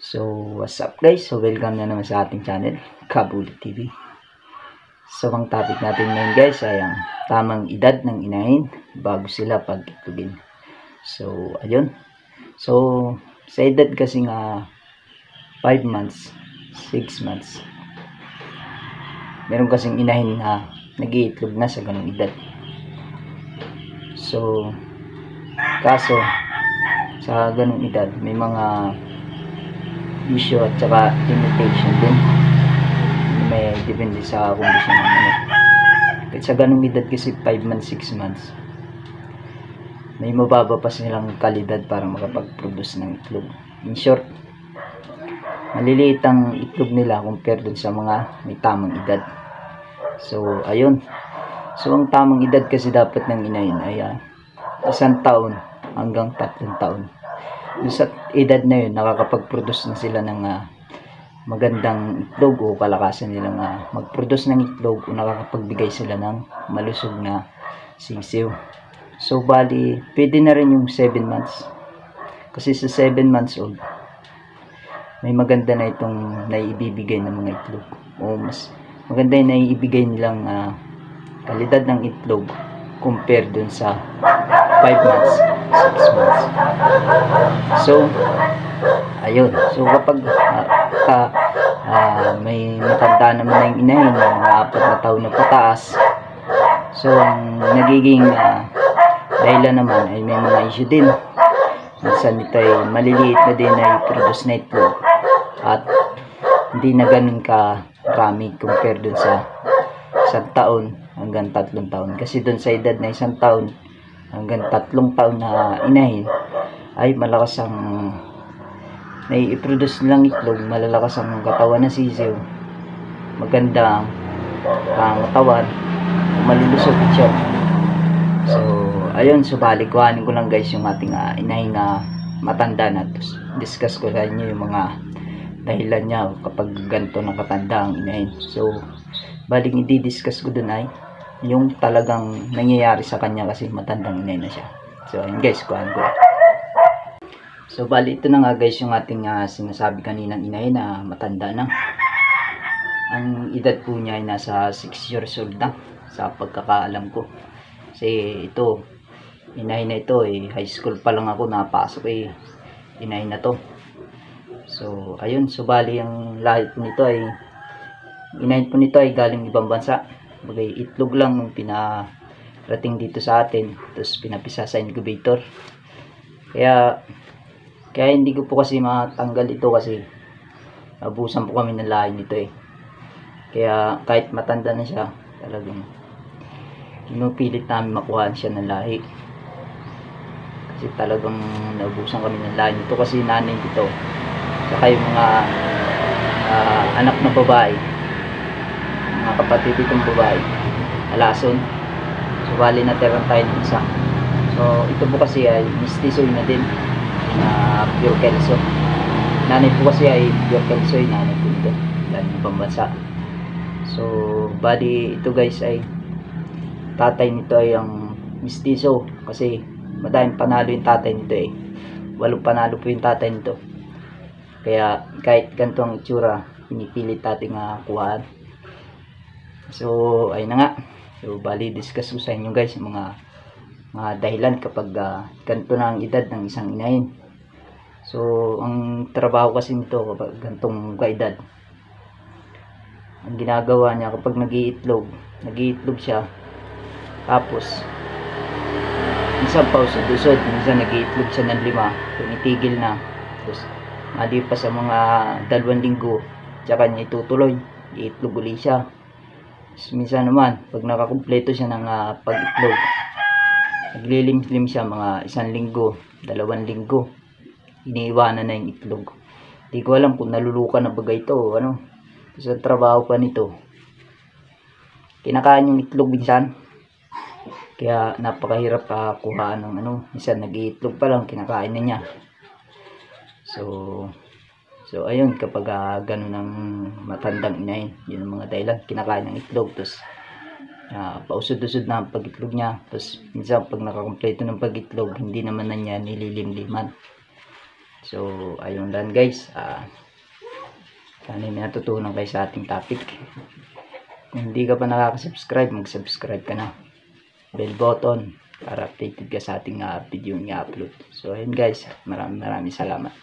So, what's up guys? So, welcome na naman sa ating channel, Kabuli TV. So, ang topic natin ngayon guys ay ang tamang edad ng inahin bago sila pag-itlogin. So, ayun. So, sa edad kasi nga 5 months, 6 months, meron kasing inahin na nag-iitlog na sa ganung edad. So, kaso, sa ganung edad, may mga issue at saka limitation din. May depende sa kondisyon ng ano. Kahit sa ganung edad kasi 5 months, 6 months, may mababa pa silang kalidad para makapag-produce ng itlog. In short, maliliit ang itlog nila compare dun sa mga may tamang edad. So, ayun. So, ang tamang edad kasi dapat ng inahin ay 1 taon hanggang 3 taon. Sa edad na yun, nakakapag-produce na sila ng magandang itlog o kalakasan nilang mag-produce ng itlog o nakakapagbigay sila ng malusog na sisiw. So, bali, pwede na rin yung 7 months. Kasi sa 7 months old, may maganda na itong naiibibigay ng mga itlog. O mas maganda yung naiibigay nilang kalidad ng itlog compare dun sa 5 months, 6 months. So, ayun. So, kapag may matanda naman na yung inahin, mga 4 na taon na pataas, so, ang nagiging dahilan naman ay may mga issue din. Minsan ito ay maliliit na din na i-produce na itlog at hindi na ganun karami compare dun sa 1 taon hanggang 3 taon. Kasi dun sa edad na 1 taon hanggang 3 taon na inahin ay malakas ang nai-produce nilang itlog, malalakas ang katawan ng sisiw, maganda ang katawan, malulusog siya. So, ayun, so balikuhanin ko lang guys yung ating inahin na matanda na. Tapos, discuss ko sa inyo yung mga dahilan niya kapag ganito na katanda ang inahin. So, balik i-discuss ko dun ay yung talagang nangyayari sa kanya kasi matandang inahin na siya. So, ayun guys, kuhaan ko. So, bali ito na nga guys yung ating sinasabi kaninang inahin na matanda na. Ang edad po niya ay nasa 6 years old na sa pagkakaalam ko. Kasi ito, inahin na ito high school pa lang ako napasok inahin na to. So, ayun, so bali ang lahi po nito ay inahin po nito ay galing ibang bansa. Bagay itlog lang yung pinarating dito sa atin, tapos pinapisa sa incubator. Kaya hindi ko po kasi matanggal ito kasi abusan po kami ng lahi nito Kaya kahit matanda na siya, talagang pinupilit namin makuhaan siya ng lahi. Kasi talagang naubusan kami ng lahi nito kasi nanay dito. Saka yung mga anak na babae, mga kapatid itong babae, alason. So, bali natirang tayo ng isa. So, ito po kasi ay mistisoy na din na pure kelso. Nanay po kasi ay pure kelso, nanay po ito dahil ibang bansa. So, bali ito guys ay tatay nito ay ang mistiso kasi madaming panalo yung tatay nito 8 panalo po yung tatay nito. Kaya kahit ganito ang itsura, pinipilit natin kuhaan. So, ayun na nga. So, bali discuss ko sa inyo guys yung mga dahilan kapag ganito na ang edad ng isang inahin. So, ang trabaho kasi nito kapag ganitong kaedad, ang ginagawa niya kapag nag-iitlog siya, tapos minsan pausod-usod, minsan nag-iitlog siya ng 5, tumitigil na, tapos malipas sa mga 2 linggo, tsaka niya itutuloy, iitlog ulit siya. Minsan naman, pag nakakumpleto siya ng pag-itlog, naglilimlim siya mga 1 linggo, 2 linggo, iniiwanan na yung itlog. Hindi ko alam kung nalulukan na bagay ito o ano. Sa trabaho pa nito, kinakain yung itlog minsan. Kaya napakahirap kuhaan ng minsan nag-iitlog pa lang, kinakain na niya. So ayun, kapag ganun ang matandang inahin, yun ang mga dahilan, kinakain ng itlog, tapos pausod-usod na ang pag-itlog niya, tapos minsan pag nakakompleto ng pag-itlog, hindi naman na niya nililimliman. So, ayun lang guys. Sana may natutunan kayo sa ating topic. Kung hindi ka pa nakaka-subscribe, mag-subscribe ka na. Bell button para updated ka sa ating video nga upload. So, ayun guys. Maraming salamat.